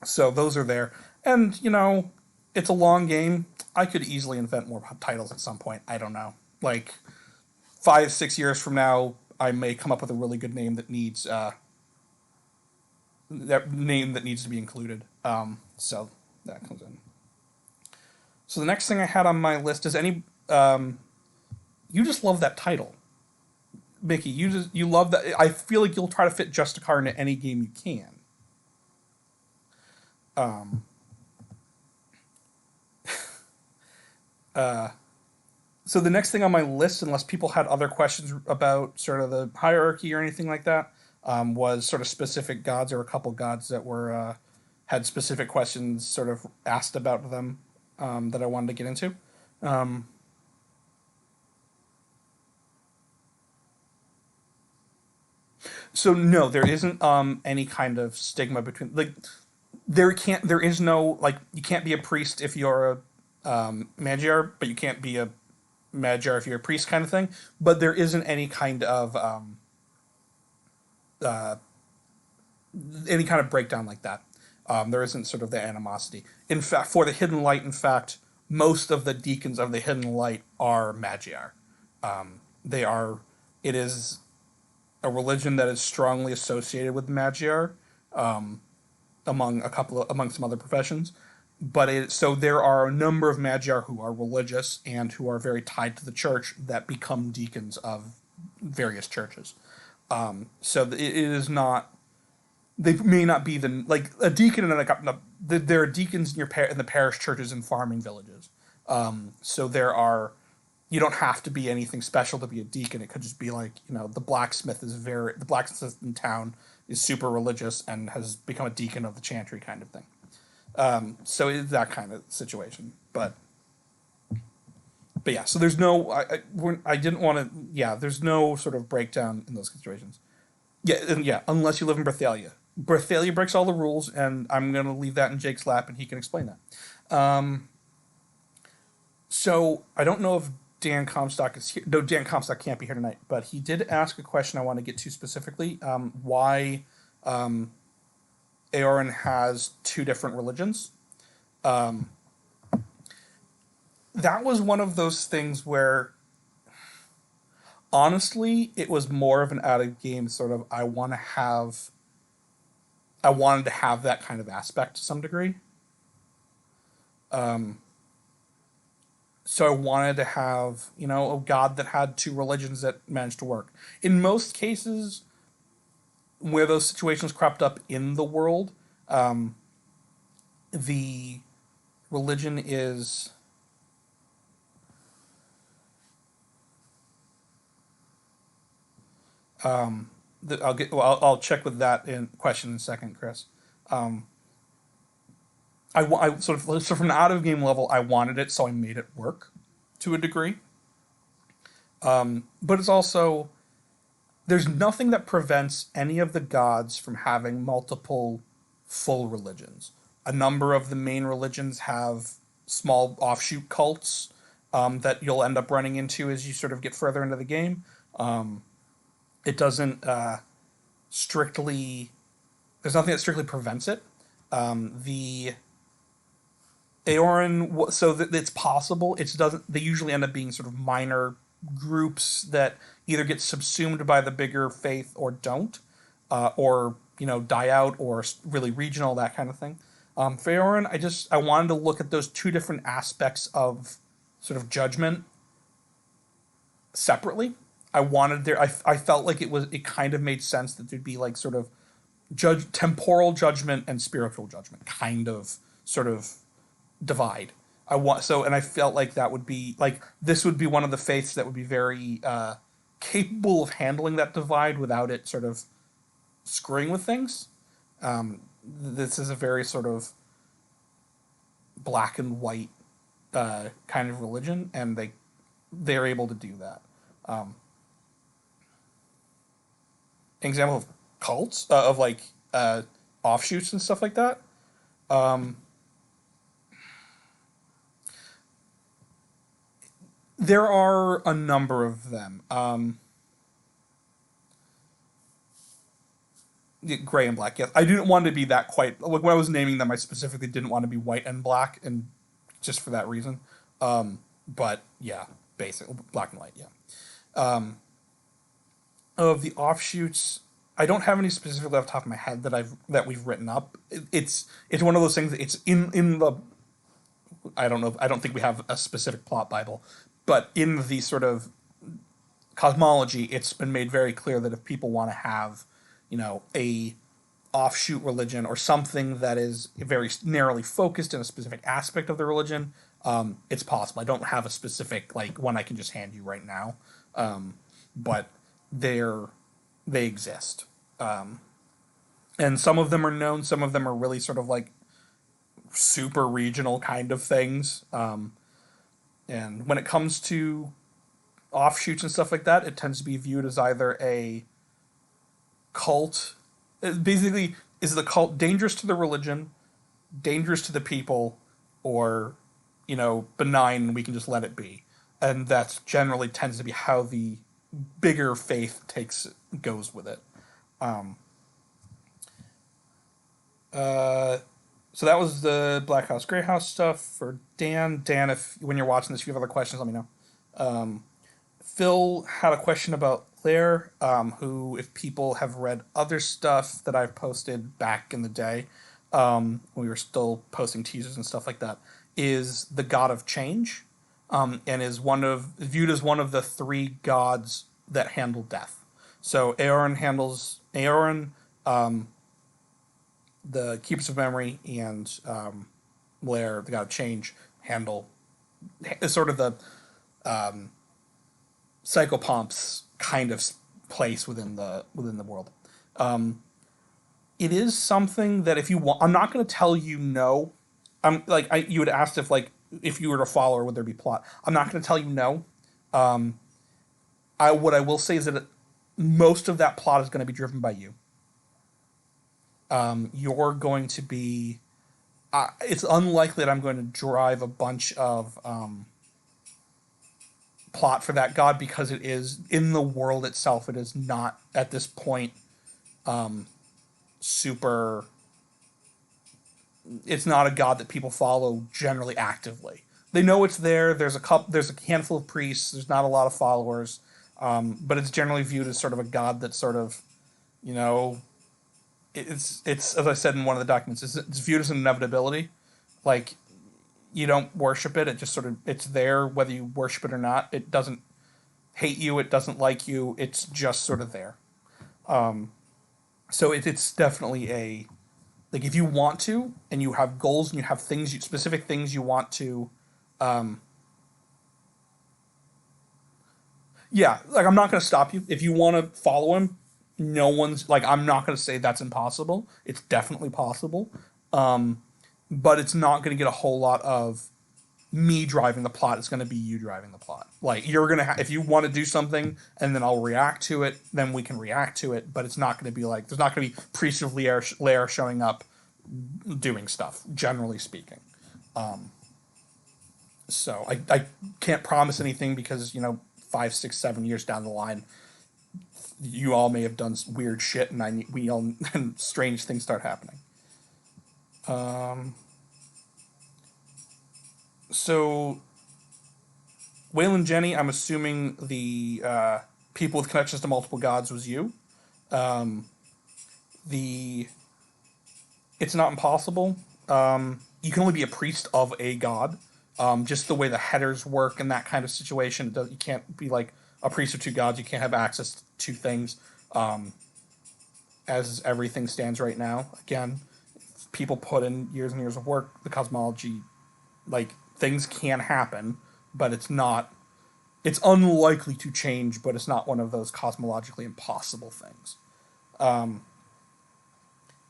So those are there, and it's a long game. I could easily invent more titles at some point. I don't know, 5-6 years from now, I may come up with a really good name that needs to be included. So that comes in. So the next thing I had on my list is you just love that title, Mickey. You love that. I feel like you'll try to fit Justicar into any game you can. So the next thing on my list, unless people had other questions about sort of the hierarchy or anything like that, was sort of specific gods, or a couple gods that were had specific questions sort of asked about them that I wanted to get into. So no, there isn't any kind of stigma between there is no you can't be a priest if you're a Magyar, but you can't be a Magyar if you're a priest kind of thing. But there isn't any kind of breakdown like that. There isn't sort of the animosity. In fact, for the Hidden Light, most of the deacons of the Hidden Light are Magyar. They are. It is a religion that is strongly associated with Magyar, among some other professions. But so there are a number of Magyar who are religious and who are very tied to the church that become deacons of various churches. So it is not. They may not be a deacon and there are deacons in the parish churches and farming villages. So there are you don't have to be anything special to be a deacon. It could just be like, the blacksmith in town is super religious and has become a deacon of the chantry kind of thing. So it's that kind of situation. But yeah, so there's no, I didn't want to, yeah, there's no sort of breakdown in those situations. Yeah, and yeah, unless you live in Berthalia. Berthalia breaks all the rules, and I'm going to leave that in Jake's lap, and he can explain that. So I don't know if Dan Comstock is here. No, Dan Comstock can't be here tonight, but he did ask a question I want to get to specifically. Why Aorin has two different religions. That was one of those things where, honestly, it was more of an out of game sort of, I wanted to have that kind of aspect to some degree. So I wanted to have, a god that had two religions that managed to work. In most cases, where those situations cropped up in the world, the religion is I'll check with that in question in a second, Chris. I sort of, so from an out of game level, I wanted it, so I made it work to a degree. But it's also, there's nothing that prevents any of the gods from having multiple full religions. A number of the main religions have small offshoot cults that you'll end up running into as you sort of get further into the game. It doesn't strictly, there's nothing that strictly prevents it. The Aorin, so it's possible. It doesn't. They usually end up being sort of minor groups that either get subsumed by the bigger faith or don't, or die out, or really regional, that kind of thing. For Aorin, I wanted to look at those two different aspects of sort of judgment separately. I felt like it kind of made sense that there'd be like sort of temporal judgment and spiritual judgment kind of sort of divide. And I felt like that would be like, this would be one of the faiths that would be very capable of handling that divide without it sort of screwing with things. This is a very sort of black and white kind of religion, and they're able to do that. Example of cults of like offshoots and stuff like that. There are a number of them. Gray and black, yes. I didn't want to be that quite. Like, when I was naming them, I specifically didn't want to be white and black, and just for that reason. But yeah, basic black and white, yeah. Of the offshoots, I don't have any specifically off the top of my head that we've written up. It's one of those things. It's in the. I don't know. I don't think we have a specific plot Bible, but in the sort of cosmology, it's been made very clear that if people want to have, a offshoot religion or something that is very narrowly focused in a specific aspect of the religion, it's possible. I don't have a specific like one I can just hand you right now, but they exist, and some of them are known. Some of them are really sort of like super regional kind of things. And when it comes to offshoots and stuff like that, it tends to be viewed as either a cult. Basically, is the cult dangerous to the religion, dangerous to the people, or benign and we can just let it be? And that's generally tends to be how the bigger faith goes with it. So that was the Black House, Grey House stuff for Dan. Dan, if when you're watching this, if you have other questions, let me know. Phil had a question about Claire, who, if people have read other stuff that I've posted back in the day, when we were still posting teasers and stuff like that, is the god of change, and is viewed as one of the three gods that handle death. So Aorin, the Keepers of Memory, and Blair, the god of change, handle sort of the psychopomp's kind of place within the world. It is something that if you want, I'm not going to tell you no. You had asked if you were to follow, or would there be plot? I'm not going to tell you no. What I will say is that most of that plot is going to be driven by you. You're going to be. It's unlikely that I'm going to drive a bunch of plot for that god, because it is in the world itself. It is not at this point super. It's not a god that people follow generally actively. They know it's there. There's a handful of priests. There's not a lot of followers, but it's generally viewed as sort of a god that sort of, you know, it's as I said in one of the documents, it's viewed as an inevitability. Like, you don't worship it. It just sort of, it's there whether you worship it or not. It doesn't hate you. It doesn't like you. It's just sort of there. So it's definitely a, like, if you want to, and you have goals and you have specific things you want to, yeah, like, I'm not going to stop you. If you want to follow him, no one's, like, I'm not going to say that's impossible. It's definitely possible. But it's not going to get a whole lot of me driving the plot. It's going to be you driving the plot. Like, you're going to if you want to do something and then I'll react to it, then we can react to it. But it's not going to be like, there's not going to be Priest of Lair showing up doing stuff, generally speaking. So I can't promise anything, because, 5, 6, 7 years down the line, you all may have done weird shit, and and strange things start happening. So, Waylon Jenny, I'm assuming the people with connections to multiple gods was you. It's not impossible. You can only be a priest of a god. Just the way the headers work in that kind of situation, you can't be like a priest of two gods. You can't have access to things as everything stands right now. Again, people put in years and years of work. The cosmology, like, things can happen, but it's unlikely to change, but it's not one of those cosmologically impossible things.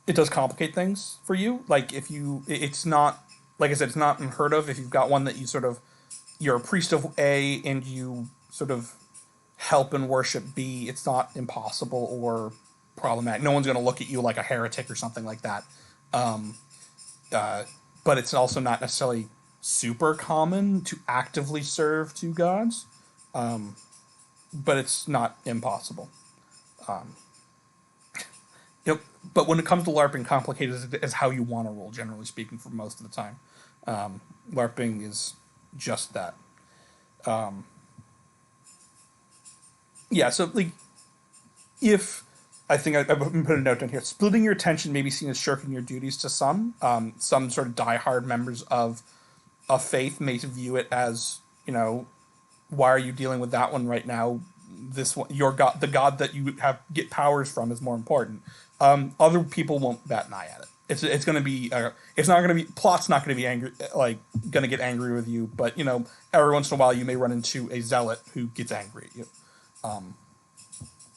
It does complicate things for you. Like, it's not, like I said, it's not unheard of. If you've got one that you're a priest of A and you sort of help and worship B, it's not impossible or problematic. No one's going to look at you like a heretic or something like that. But it's also not necessarily super common to actively serve two gods. But it's not impossible. But when it comes to LARPing, complicated is how you want to roll, generally speaking, for most of the time. LARPing is just that. So, like, if I think I put a note down here, splitting your attention may be seen as shirking your duties to some. Some sort of diehard members of faith may view it as, why are you dealing with that one right now? This one, your god, the god that you get powers from, is more important. Other people won't bat an eye at it. It's going to be plot's not going to be angry, like, going to get angry with you. But every once in a while you may run into a zealot who gets angry at you.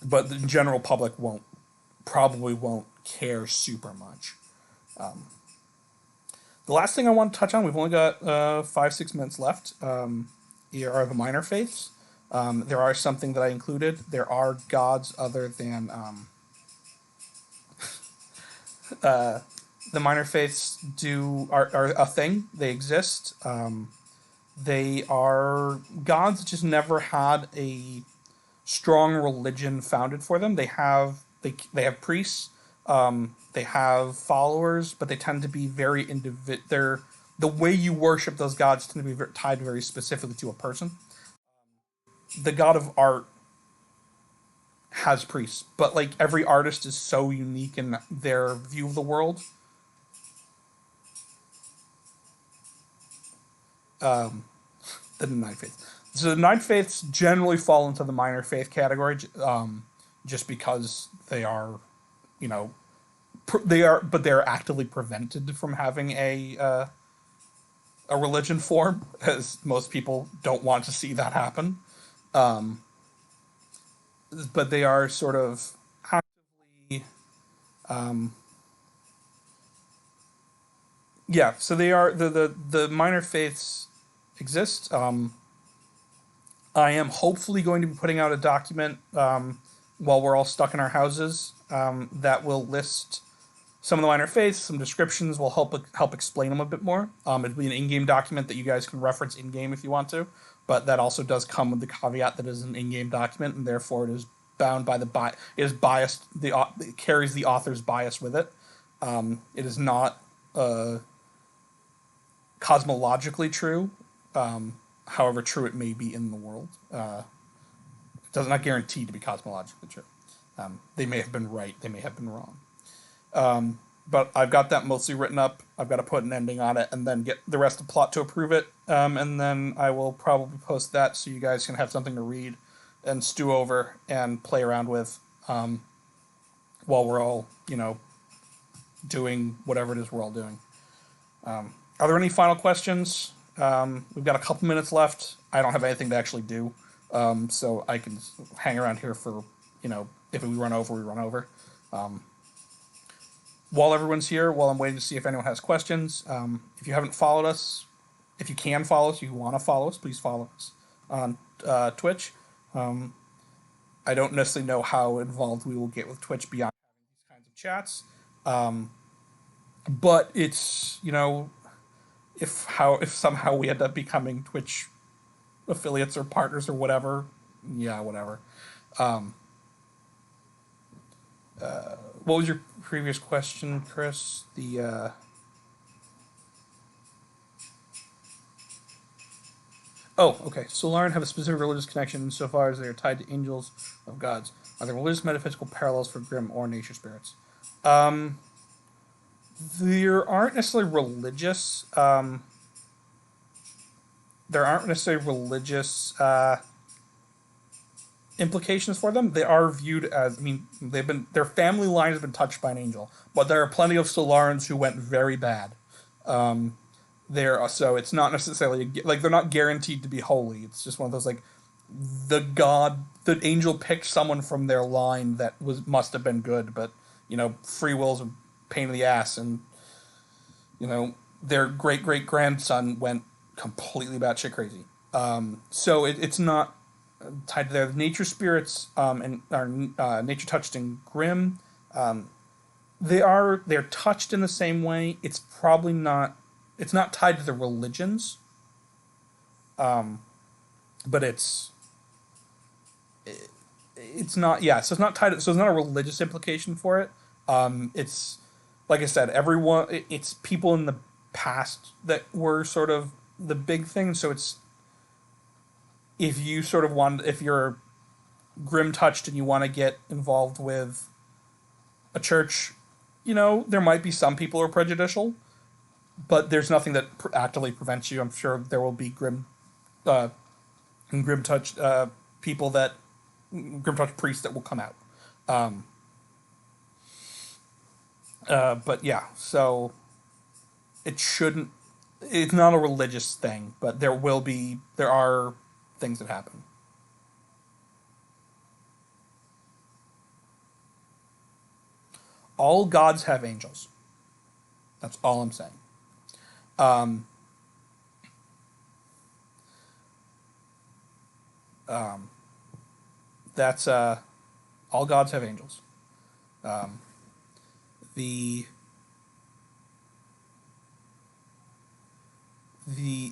But the general public probably won't care super much. The last thing I want to touch on, we've only got 5-6 minutes left. Here are the minor faiths. There are something that I included. There are gods other than the minor faiths are a thing. They exist. They are gods that just never had a strong religion founded for them. They have priests. They have followers, but they tend to be very individual. The way you worship those gods tend to be tied very specifically to a person. The god of art has priests, but, like, every artist is so unique in their view of the world. The Nine Faiths. So the Nine Faiths generally fall into the minor faith category, just because they are, but they're actively prevented from having a religion form, as most people don't want to see that happen. but they are sort of actively, um, yeah. So they are the minor faiths exist. I am hopefully going to be putting out a document while we're all stuck in our houses that will list some of the minor faiths, some descriptions will help explain them a bit more. It'll be an in-game document that you guys can reference in-game if you want to, but that also does come with the caveat that it is an in-game document and therefore it is bound by it is biased. It carries the author's bias with it. It is not cosmologically true, however true it may be in the world. It does not guarantee to be cosmologically true. They may have been right. They may have been wrong. But I've got that mostly written up. I've got to put an ending on it and then get the rest of the plot to approve it. And then I will probably post that so you guys can have something to read and stew over and play around with while we're all, doing whatever it is we're all doing. Are there any final questions? We've got a couple minutes left. I don't have anything to actually do. So I can hang around here for, if we run over, we run over. While everyone's here, while I'm waiting to see if anyone has questions, if you haven't followed us, if you can follow us, you want to follow us, please follow us on Twitch. I don't necessarily know how involved we will get with Twitch beyond having these kinds of chats. But it's, if somehow we end up becoming Twitch affiliates or partners or whatever, yeah, whatever. What was your previous question, Chris? Oh, okay. Solarian have a specific religious connection insofar as they are tied to angels of gods. Are there religious metaphysical parallels for Grimm or nature spirits? There aren't necessarily religious. There aren't necessarily religious implications for them. They are viewed as, their family line has been touched by an angel, but there are plenty of Solarians who went very bad. So it's not necessarily they're not guaranteed to be holy. It's just one of those the angel picked someone from their line that must have been good, but free will's a pain in the ass, and their great grandson went completely batshit crazy. So it's not tied to their nature spirits and are nature touched in Grimm. They're touched in the same way. It's probably not. It's not tied to the religions. But it's not. Yeah, so it's not tied. So it's not a religious implication for it. It's like I said, it's people in the past that were sort of the big thing. So it's if you're Grimm touched and you want to get involved with a church, there might be some people who are prejudicial, but there's nothing that actively prevents you. I'm sure there will be Grimm touched people that Grimm touched priests that will come out. But yeah, so it shouldn't. It's not a religious thing, but there are things that happen. All gods have angels. That's all I'm saying. Um, that's all gods have angels. Um, the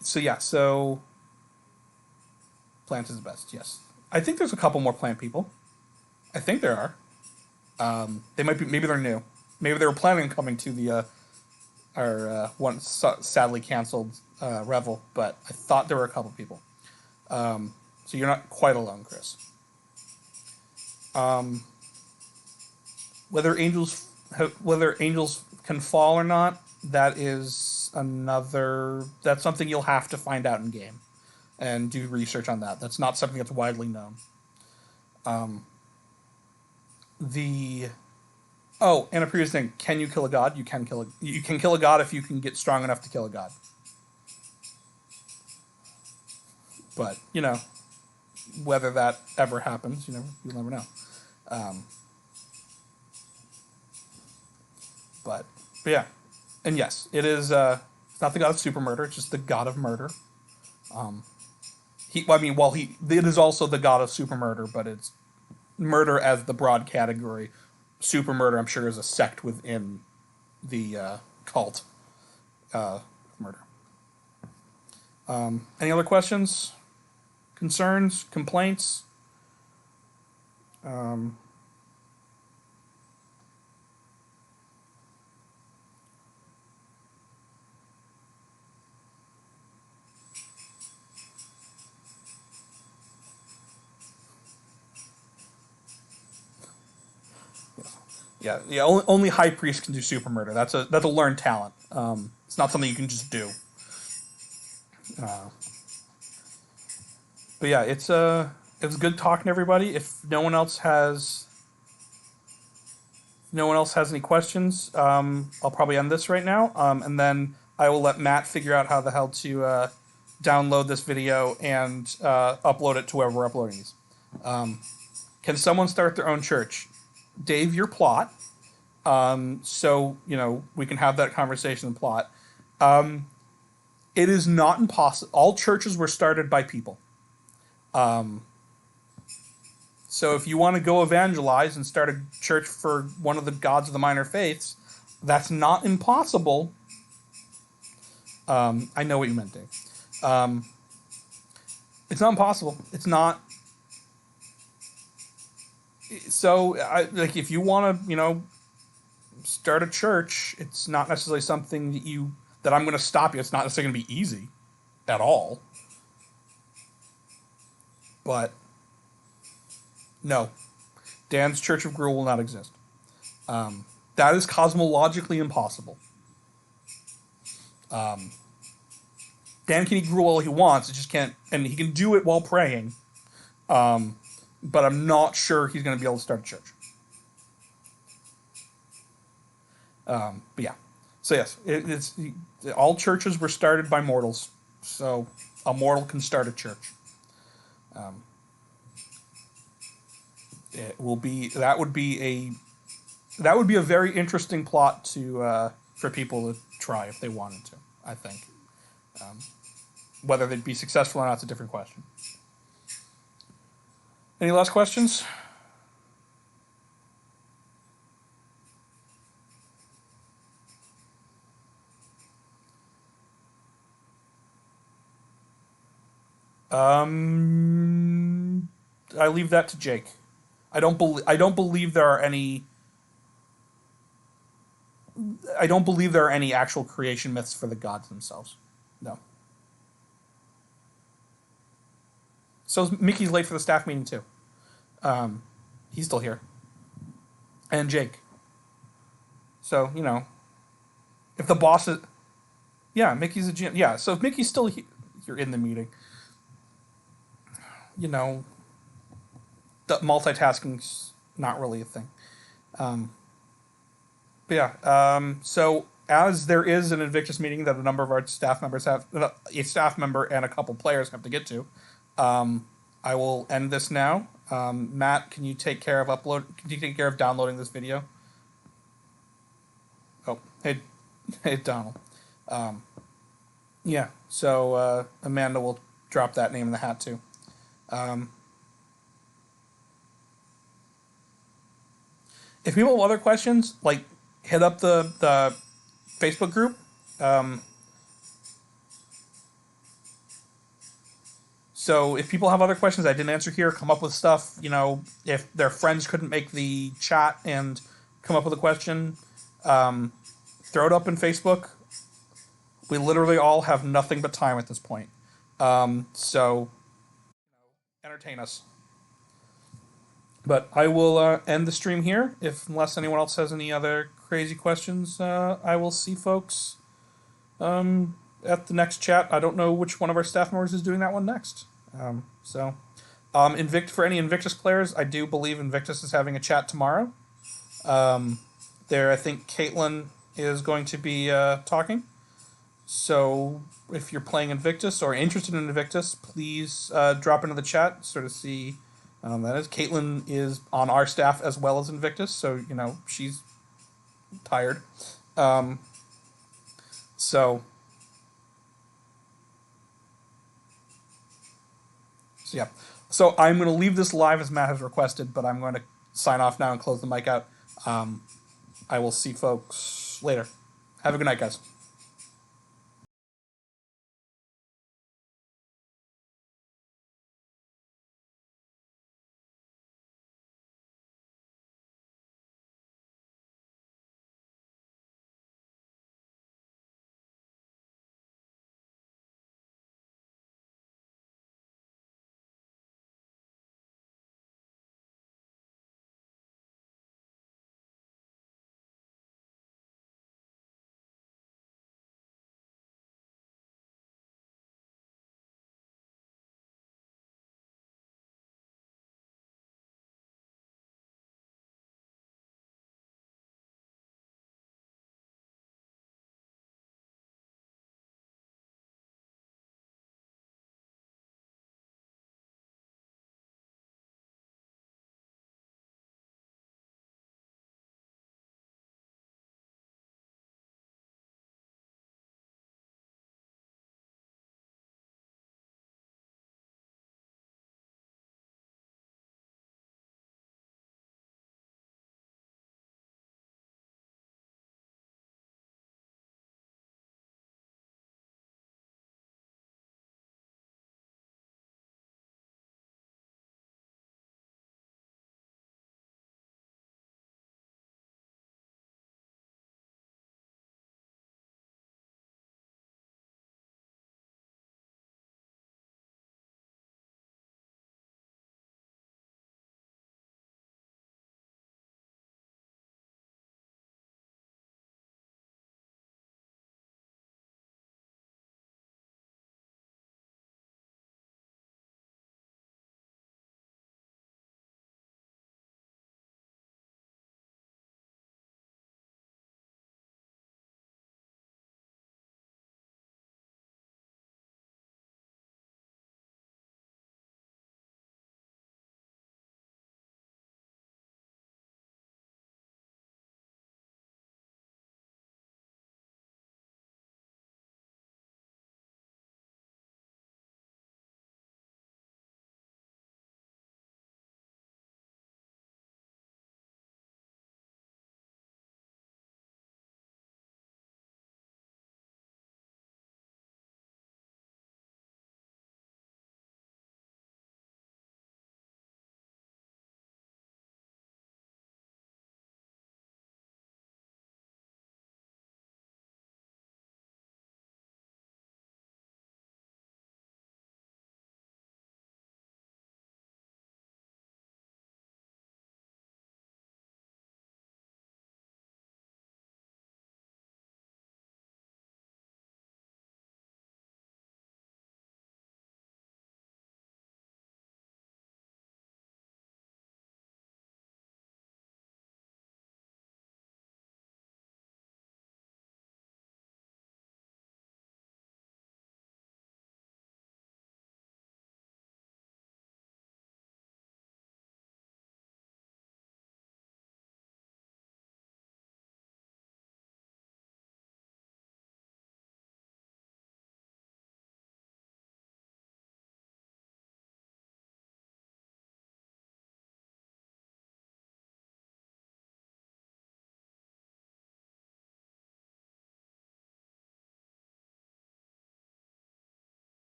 so plant is the best. Yes, I think there's a couple more plant people. I think there are. They might be. Maybe they're new. Maybe they were planning on coming to our once sadly canceled revel, but I thought there were a couple people. So you're not quite alone, Chris. Um, whether angels can fall or not, that's something you'll have to find out in game and do research on that. That's not something that's widely known. Um, the and a previous thing, can you kill a god? You can kill a god if you can get strong enough to kill a god. But whether that ever happens, you'll never know. But yeah, and yes, it is. It's not the god of super murder; it's just the god of murder. It is also the god of super murder, but it's murder as the broad category. Super murder, I'm sure, is a sect within the cult murder. Any other questions, concerns, complaints? Yeah. Only high priest can do super murder. That's a learned talent. It's not something you can just do. But yeah, it was good talking to everybody. If no one else has any questions, I'll probably end this right now, and then I will let Matt figure out how the hell to download this video and upload it to wherever we're uploading these. Can someone start their own church? Dave, your plot. So we can have that conversation and plot. It is not impossible. All churches were started by people. So if you want to go evangelize and start a church for one of the gods of the minor faiths, that's not impossible. I know what you meant, Dave. It's not impossible. It's not. So, if you want to, start a church, it's not necessarily something that I'm going to stop you. It's not necessarily going to be easy at all. But no, Dan's Church of Gruel will not exist. That is cosmologically impossible. Dan can eat gruel all he wants. It just can't, and he can do it while praying. But I'm not sure he's going to be able to start a church. But yeah. So yes, all churches were started by mortals. So a mortal can start a church. That would be a very interesting plot for people to try if they wanted to, I think. Whether they'd be successful or not is a different question. Any last questions? I leave that to Jake. I don't believe there are any actual creation myths for the gods themselves. No. So Mickey's late for the staff meeting too. He's still here. And Jake. So, if the boss is... Yeah, Mickey's a GM. Yeah, so if Mickey's still here in the meeting, the multitasking's not really a thing. But yeah, so as there is an Invictus meeting that a number of our staff members have, a staff member and a couple players have to get to, I will end this now. Matt, can you take care of downloading this video? Oh, hey Donald. Yeah, so Amanda will drop that name in the hat too. If people have other questions, hit up the Facebook group. So if people have other questions I didn't answer here, come up with stuff, if their friends couldn't make the chat and come up with a question, throw it up in Facebook. We literally all have nothing but time at this point. So entertain us. But I will end the stream here. Unless anyone else has any other crazy questions, I will see folks at the next chat. I don't know which one of our staff members is doing that one next. For any Invictus players, I do believe Invictus is having a chat tomorrow. I think Caitlin is going to be talking. So if you're playing Invictus or interested in Invictus, please drop into the chat, sort of see. That is, Caitlin is on our staff as well as Invictus, so she's tired. So yeah. So I'm going to leave this live as Matt has requested, but I'm going to sign off now and close the mic out. I will see folks later. Have a good night, guys.